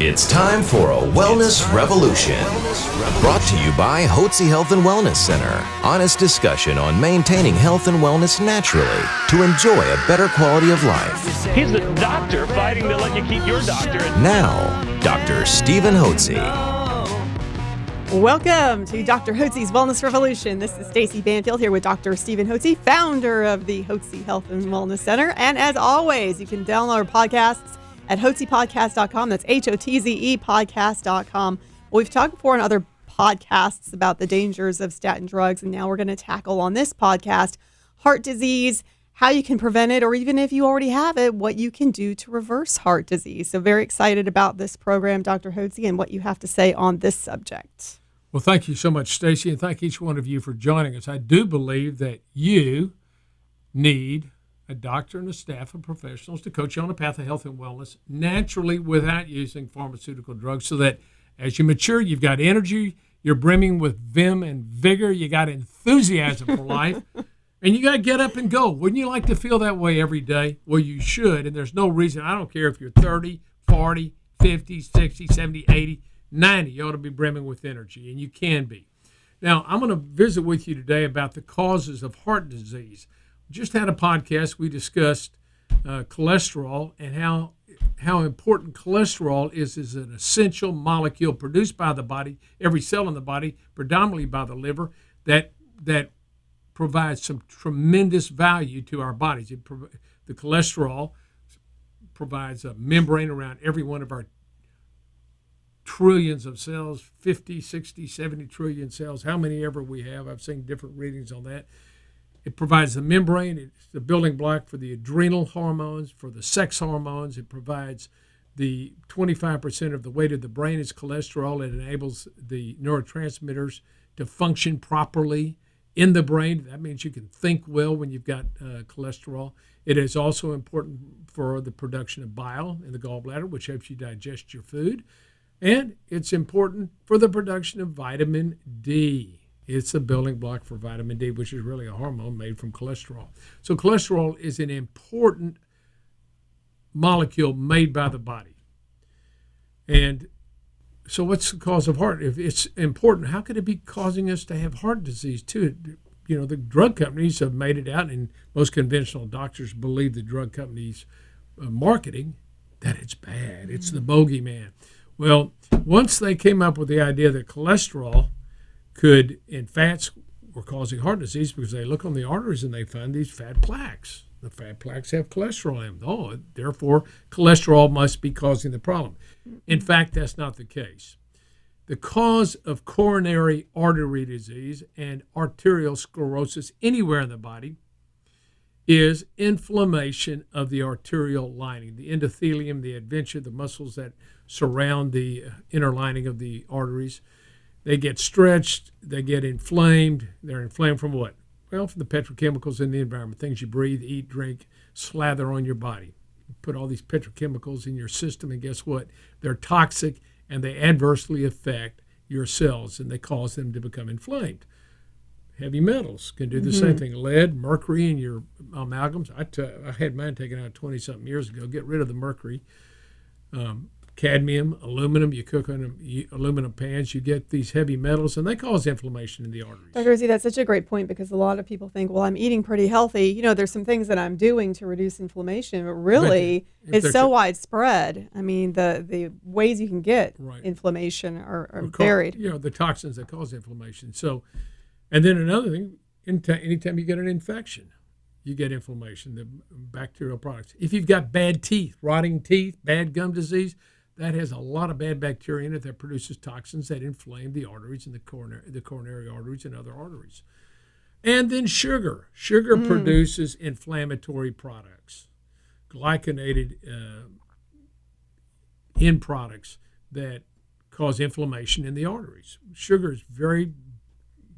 It's time for a Wellness Revolution. Brought to you by Hotze Health and Wellness Center. Honest discussion on maintaining health and wellness naturally to enjoy a better quality of life. He's the doctor fighting to let you keep your doctor. Now, Dr. Stephen Hotze. Welcome to Dr. Hotze's Wellness Revolution. This is Stacy Banfield here with Dr. Stephen Hotze, founder of the Hotze Health and Wellness Center. And as always, you can download our podcasts at hotzepodcast.com. That's Hotze podcast.com. We've talked before in other podcasts about the dangers of statin drugs, and now we're going to tackle on this podcast heart disease, how you can prevent it, or even if you already have it, what you can do to reverse heart disease. So very excited about this program, Dr. Hotze, and what you have to say on this subject. Well, thank you so much, Stacy, and thank each one of you for joining us. I do believe that you need a doctor and a staff of professionals to coach you on the path of health and wellness naturally without using pharmaceutical drugs, so that as you mature, you've got energy, you're brimming with vim and vigor, you got enthusiasm for life, and you got to get up and go. Wouldn't you like to feel that way every day? Well, you should, and there's no reason. I don't care if you're 30, 40, 50, 60, 70, 80, 90. You ought to be brimming with energy, and you can be. Now, I'm going to visit with you today about the causes of heart disease. Just had a podcast. We discussed cholesterol and how important cholesterol is as an essential molecule produced by the body, every cell in the body, predominantly by the liver, that provides some tremendous value to our bodies. The cholesterol provides a membrane around every one of our trillions of cells, 50, 60, 70 trillion cells, how many ever we have. I've seen different readings on that. It provides the membrane. It's the building block for the adrenal hormones, for the sex hormones. It provides the 25% of the weight of the brain is cholesterol. It enables the neurotransmitters to function properly in the brain. That means you can think well when you've got cholesterol. It is also important for the production of bile in the gallbladder, which helps you digest your food. And it's important for the production of vitamin D. It's a building block for vitamin D, which is really a hormone made from cholesterol. So cholesterol is an important molecule made by the body. And so what's the cause of heart? If it's important, how could it be causing us to have heart disease too? You know, the drug companies have made it out, and most conventional doctors believe the drug companies' marketing that it's bad. It's the bogeyman. Well, once they came up with the idea that cholesterol and fats were causing heart disease, because they look on the arteries and they find these fat plaques. The fat plaques have cholesterol in them. Oh, therefore, cholesterol must be causing the problem. In fact, that's not the case. The cause of coronary artery disease and arterial sclerosis anywhere in the body is inflammation of the arterial lining, the endothelium, the adventitia, the muscles that surround the inner lining of the arteries. They get stretched, they get inflamed. They're inflamed from what? Well, from the petrochemicals in the environment, things you breathe, eat, drink, slather on your body. You put all these petrochemicals in your system, and guess what? They're toxic, and they adversely affect your cells, and they cause them to become inflamed. Heavy metals can do the same thing. Lead, mercury in your amalgams. I had mine taken out 20-something years ago. Get rid of the mercury. Cadmium, aluminum, you cook on aluminum pans, you get these heavy metals, and they cause inflammation in the arteries. Dr. Hotze, that's such a great point, because a lot of people think, well, I'm eating pretty healthy. You know, there's some things that I'm doing to reduce inflammation, but really, it's so widespread. I mean, the ways you can get inflammation are varied. You know, the toxins that cause inflammation. So, and then another thing, anytime you get an infection, you get inflammation, the bacterial products. If you've got bad teeth, rotting teeth, bad gum disease, that has a lot of bad bacteria in it that produces toxins that inflame the arteries and the coronary arteries and other arteries. And then sugar. Sugar produces inflammatory products, glycinated end products that cause inflammation in the arteries. Sugar is very,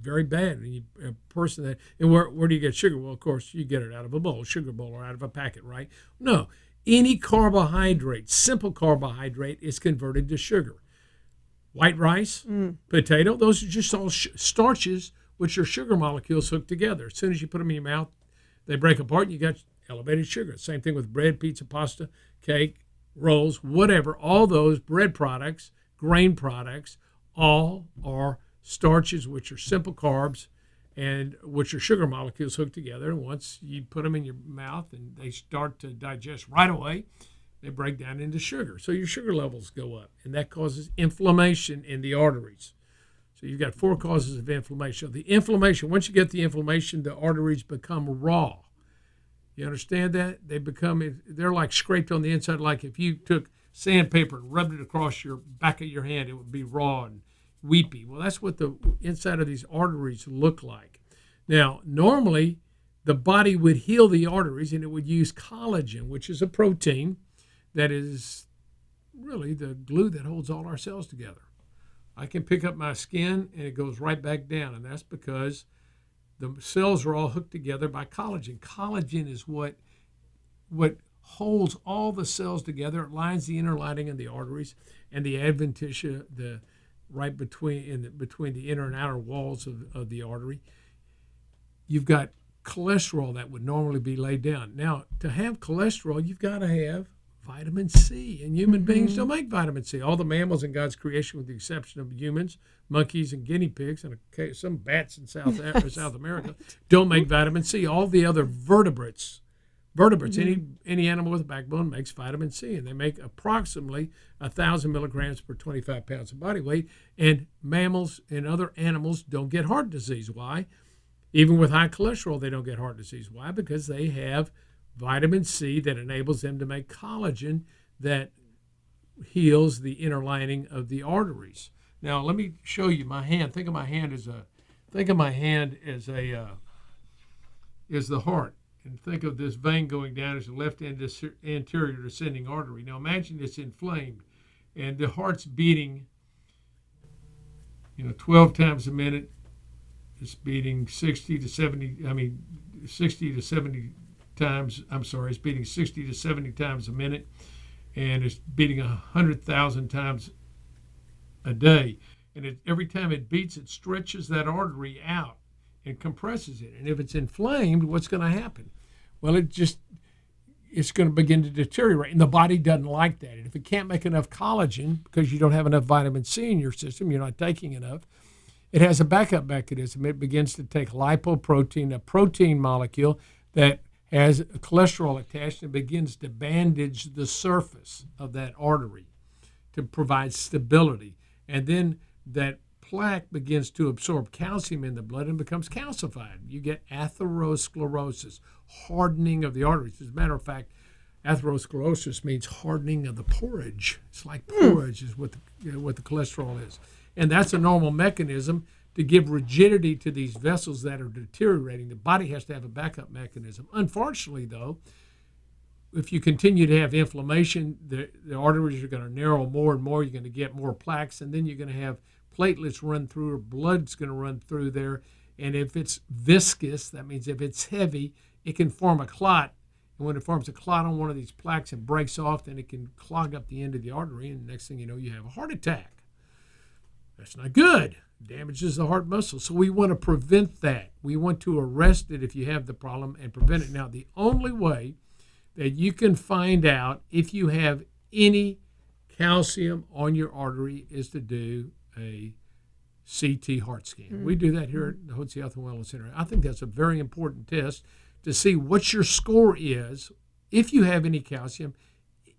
very bad. And a person that, and where do you get sugar? Well, of course, you get it out of a bowl, sugar bowl, or out of a packet, right? No. Any carbohydrate, simple carbohydrate, is converted to sugar. White rice, potato, those are just all starches, which are sugar molecules hooked together. As soon as you put them in your mouth, they break apart and you got elevated sugar. Same thing with bread, pizza, pasta, cake, rolls, whatever, all those bread products, grain products, all are starches, which are simple carbs and which are sugar molecules hooked together. And once you put them in your mouth and they start to digest right away, they break down into sugar. So your sugar levels go up, and that causes inflammation in the arteries. So you've got 4 causes of inflammation. So the inflammation, once you get the inflammation, the arteries become raw. You understand that? They're like scraped on the inside. Like if you took sandpaper and rubbed it across your back of your hand, it would be raw and weepy. Well, that's what the inside of these arteries look like. Now, normally, the body would heal the arteries, and it would use collagen, which is a protein that is really the glue that holds all our cells together. I can pick up my skin, and it goes right back down, and that's because the cells are all hooked together by collagen. Collagen is what holds all the cells together. It lines the inner lining of the arteries and the adventitia, right between the inner and outer walls of the artery. You've got cholesterol that would normally be laid down. Now, to have cholesterol, you've got to have vitamin C, and human beings don't make vitamin C. All the mammals in God's creation, with the exception of humans, monkeys, and guinea pigs, and some bats in South America, don't make vitamin C. All the other vertebrates, any animal with a backbone makes vitamin C, and they make approximately 1,000 milligrams per 25 pounds of body weight. And mammals and other animals don't get heart disease. Why? Even with high cholesterol, they don't get heart disease. Why? Because they have vitamin C that enables them to make collagen that heals the inner lining of the arteries. Now, let me show you my hand. Think of my hand as the heart, and think of this vein going down as the left anterior descending artery. Now, imagine it's inflamed, and the heart's beating, 12 times a minute. It's beating 60 to 70 times. It's beating 60 to 70 times a minute, and it's beating 100,000 times a day. And every time it beats, it stretches that artery out and compresses it. And if it's inflamed, what's going to happen? Well, it's going to begin to deteriorate, and the body doesn't like that. And if it can't make enough collagen because you don't have enough vitamin C in your system, you're not taking enough, it has a backup mechanism. It begins to take lipoprotein, a protein molecule that has cholesterol attached, and begins to bandage the surface of that artery to provide stability. And then that plaque begins to absorb calcium in the blood and becomes calcified. You get atherosclerosis, hardening of the arteries. As a matter of fact, atherosclerosis means hardening of the porridge. It's like porridge is what the cholesterol is. And that's a normal mechanism to give rigidity to these vessels that are deteriorating. The body has to have a backup mechanism. Unfortunately, though, if you continue to have inflammation, the arteries are going to narrow more and more. You're going to get more plaques, and then you're going to have platelets run through, or blood's going to run through there. And if it's viscous, that means if it's heavy, it can form a clot. And when it forms a clot on one of these plaques and breaks off, then it can clog up the end of the artery, and the next thing you know, you have a heart attack. That's not good. It damages the heart muscle. So we want to prevent that. We want to arrest it if you have the problem and prevent it. Now, the only way that you can find out if you have any calcium on your artery is to do a CT heart scan. We do that here at the Hotze Health and Wellness Center. I think that's a very important test to see what your score is if you have any calcium.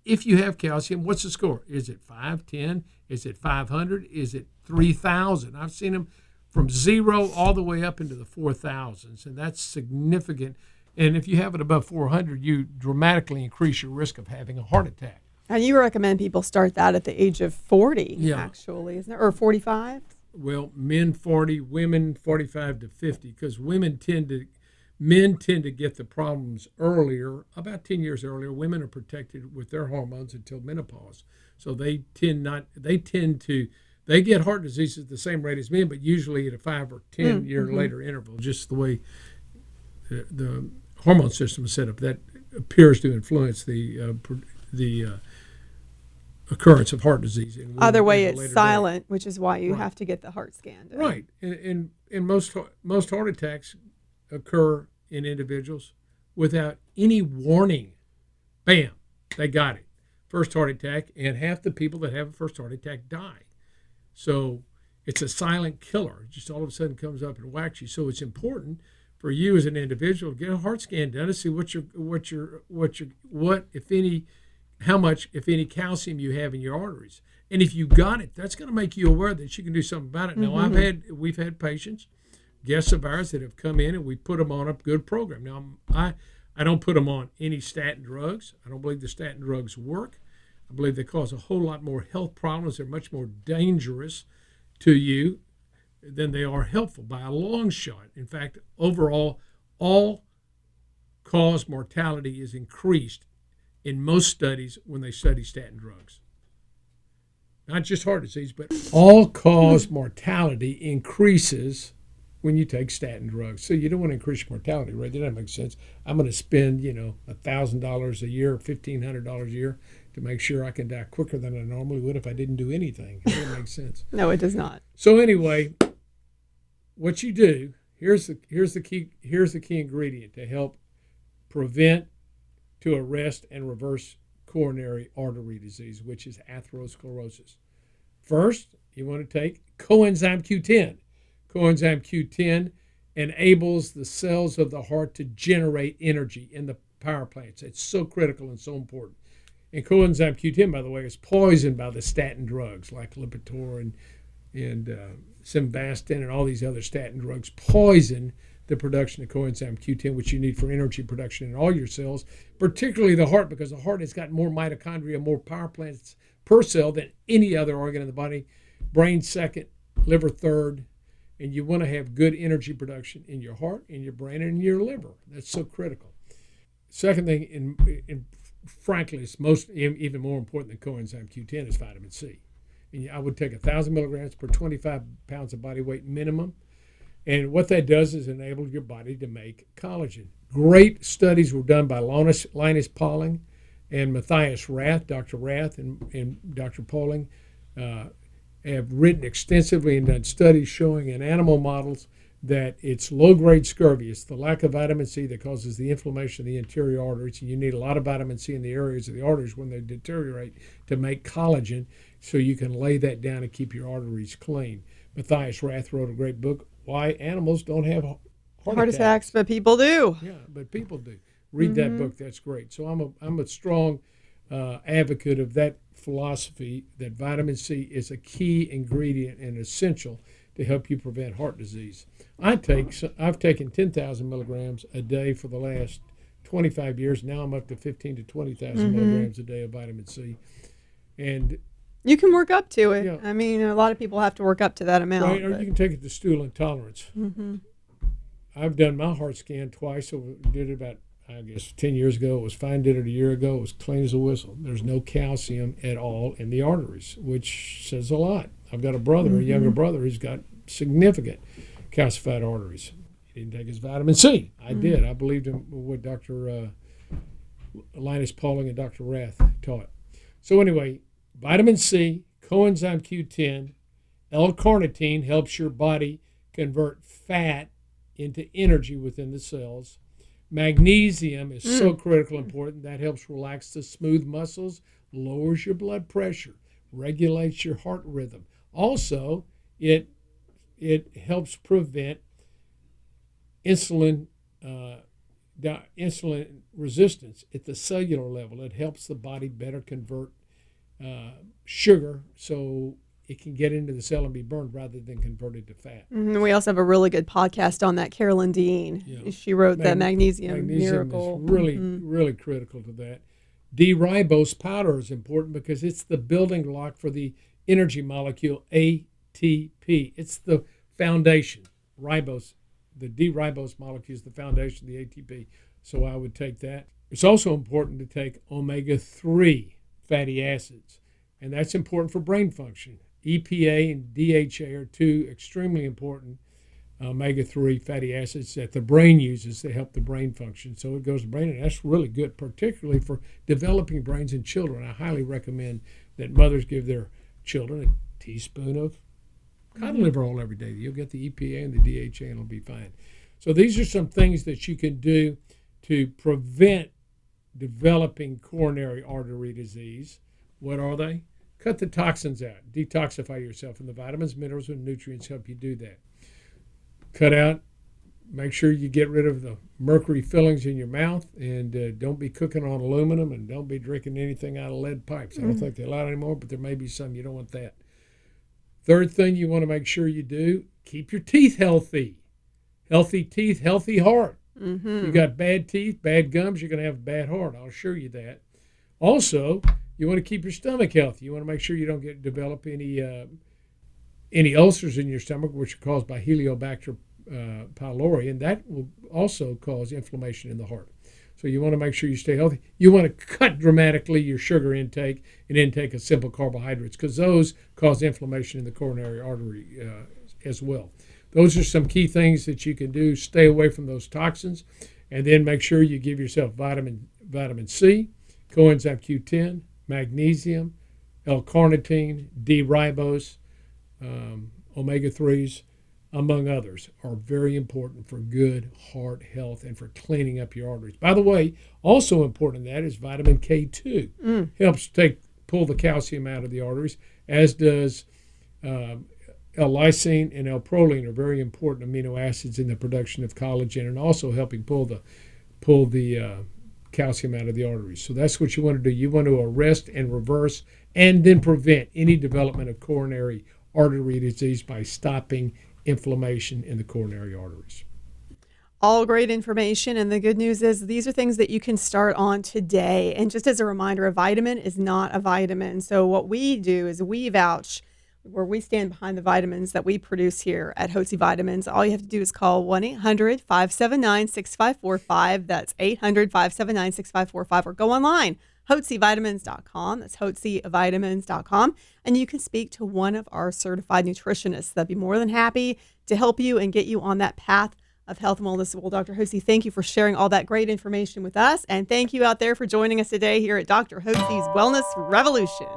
If you have calcium, what's the score? Is it 510? Is it 500? Is it 3,000? I've seen them from 0 all the way up into the 4,000s, and that's significant. And if you have it above 400, you dramatically increase your risk of having a heart attack. And you recommend people start that at the age of 40, actually, isn't it? Or 45? Well, men 40, women 45 to 50, because men tend to get the problems earlier, about 10 years earlier. Women are protected with their hormones until menopause. So they get heart disease at the same rate as men, but usually at a 5 or 10 year later interval, just the way the hormone system is set up. That appears to influence the occurrence of heart disease. Other way, it's silent, which is why you have to get the heart scanned. Right. And most heart attacks occur in individuals without any warning. Bam, they got it. first heart attack, and half the people that have a first heart attack die. So it's a silent killer. It just all of a sudden comes up and whacks you. So it's important for you as an individual to get a heart scan done to see how much, if any, calcium you have in your arteries. And if you got it, that's going to make you aware that you can do something about it. Now, we've had patients, guests of ours, that have come in and we put them on a good program. Now, I don't put them on any statin drugs. I don't believe the statin drugs work. I believe they cause a whole lot more health problems. They're much more dangerous to you than they are helpful by a long shot. In fact, overall, all-cause mortality is increased in most studies when they study statin drugs. Not just heart disease, but all-cause mortality increases when you take statin drugs. So you don't want to increase your mortality rate. That doesn't make sense. I'm going to spend, $1,000 a year, $1,500 a year to make sure I can die quicker than I normally would if I didn't do anything. It doesn't make sense. No, it does not. So anyway, what you do, here's the key ingredient to help prevent, to arrest, and reverse coronary artery disease, which is atherosclerosis. First, you want to take coenzyme Q10. Coenzyme Q10 enables the cells of the heart to generate energy in the power plants. It's so critical and so important. And coenzyme Q10, by the way, is poisoned by the statin drugs like Lipitor and Simvastatin and all these other statin drugs. Poison the production of coenzyme Q10, which you need for energy production in all your cells, particularly the heart, because the heart has got more mitochondria, more power plants per cell than any other organ in the body. Brain second, liver third, and you want to have good energy production in your heart, in your brain, and in your liver. That's so critical. Second thing, and frankly, it's even more important than coenzyme Q10 is vitamin C. And I would take 1,000 milligrams per 25 pounds of body weight minimum. And what that does is enable your body to make collagen. Great studies were done by Linus Pauling and Matthias Rath. Dr. Rath and Dr. Pauling have written extensively and done studies showing in animal models that it's low-grade scurvy. It's the lack of vitamin C that causes the inflammation of the interior arteries, and you need a lot of vitamin C in the areas of the arteries when they deteriorate to make collagen so you can lay that down and keep your arteries clean. Matthias Rath wrote a great book, Why Animals Don't Have Heart Attacks, but people do. Yeah, but people do. Read that book. That's great. So I'm a strong advocate of that philosophy that vitamin C is a key ingredient and essential to help you prevent heart disease. I've taken 10,000 milligrams a day for the last 25 years. Now I'm up to 15 to 20,000 milligrams a day of vitamin C. And you can work up to it. Yeah. I mean, a lot of people have to work up to that amount. Right, or you can take it to stool intolerance. I've done my heart scan twice. So did it about, 10 years ago. It was fine. Did it a year ago. It was clean as a whistle. There's no calcium at all in the arteries, which says a lot. I've got a brother, a younger brother, who's got significant calcified arteries. He didn't take his vitamin C. I did. I believed in what Dr. Linus Pauling and Dr. Rath taught. So anyway, vitamin C, coenzyme Q10, L-carnitine helps your body convert fat into energy within the cells. Magnesium is so critical and important. That helps relax the smooth muscles, lowers your blood pressure, regulates your heart rhythm. Also, it helps prevent insulin resistance at the cellular level. It helps the body better convert sugar so it can get into the cell and be burned rather than converted to fat. We also have a really good podcast on that, Carolyn Dean. Yeah. She wrote the Magnesium Miracle. Is really, really critical to that. D-Ribose powder is important because it's the building block for the energy molecule ATP. It's the foundation. Ribose, the D-ribose molecule is the foundation of the ATP. So I would take that. It's also important to take omega-3 fatty acids, and that's important for brain function. EPA and DHA are two extremely important omega-3 fatty acids that the brain uses to help the brain function. So it goes to the brain, and that's really good, particularly for developing brains in children. I highly recommend that mothers give their children a teaspoon of cod liver oil every day. You'll get the EPA and the DHA, and it'll be fine. So these are some things that you can do to prevent developing coronary artery disease. What are they? Cut the toxins out. Detoxify yourself, and the vitamins, minerals, and nutrients help you do that. Cut out. Make sure you get rid of the mercury fillings in your mouth, and don't be cooking on aluminum, and don't be drinking anything out of lead pipes. I don't think they're allowed anymore, but there may be some. You don't want that. Third thing you want to make sure you do, keep your teeth healthy. Healthy teeth, healthy heart. You got bad teeth, bad gums, you're going to have a bad heart. I'll assure you that. Also, you want to keep your stomach healthy. You want to make sure you don't develop any ulcers in your stomach, which are caused by Helicobacter pylori, and that will also cause inflammation in the heart. So you want to make sure you stay healthy. You want to cut dramatically your sugar intake and intake of simple carbohydrates, because those cause inflammation in the coronary artery as well. Those are some key things that you can do. Stay away from those toxins, and then make sure you give yourself vitamin C, coenzyme Q10, magnesium, L-carnitine, D-Ribose, omega-3s, among others, are very important for good heart health and for cleaning up your arteries. By the way, also important in that is vitamin K2. Helps pull the calcium out of the arteries, as does L-lysine and L-proline are very important amino acids in the production of collagen, and also helping pull the calcium out of the arteries. So that's what you want to do. You want to arrest and reverse and then prevent any development of coronary artery disease by stopping inflammation in the coronary arteries. All great information, and the good news is these are things that you can start on today. And just as a reminder, a vitamin is not a vitamin. So what we do is we vouch, where we stand behind the vitamins that we produce here at Hotze Vitamins. All you have to do is call 1-800-579-6545. That's 800-579-6545, or go online, HotzeVitamins.com. That's HotzeVitamins.com. And you can speak to one of our certified nutritionists. They'll be more than happy to help you and get you on that path of health and wellness. Well, Dr. Hotze, thank you for sharing all that great information with us. And thank you out there for joining us today here at Dr. Hotze's Wellness Revolution.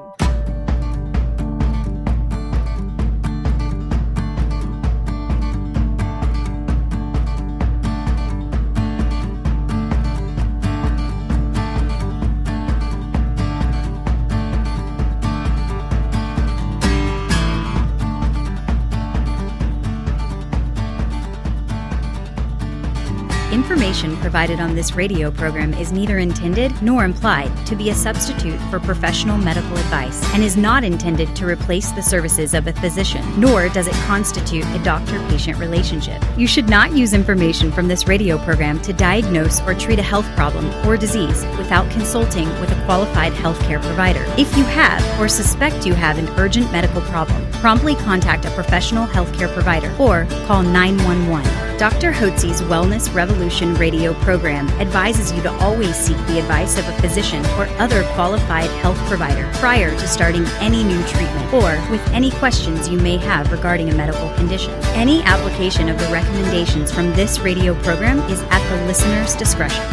Information provided on this radio program is neither intended nor implied to be a substitute for professional medical advice and is not intended to replace the services of a physician, nor does it constitute a doctor-patient relationship. You should not use information from this radio program to diagnose or treat a health problem or disease without consulting with a qualified healthcare provider. If you have or suspect you have an urgent medical problem, promptly contact a professional healthcare provider or call 911. Dr. Hotze's Wellness Revolution radio program advises you to always seek the advice of a physician or other qualified health provider prior to starting any new treatment or with any questions you may have regarding a medical condition. Any application of the recommendations from this radio program is at the listener's discretion.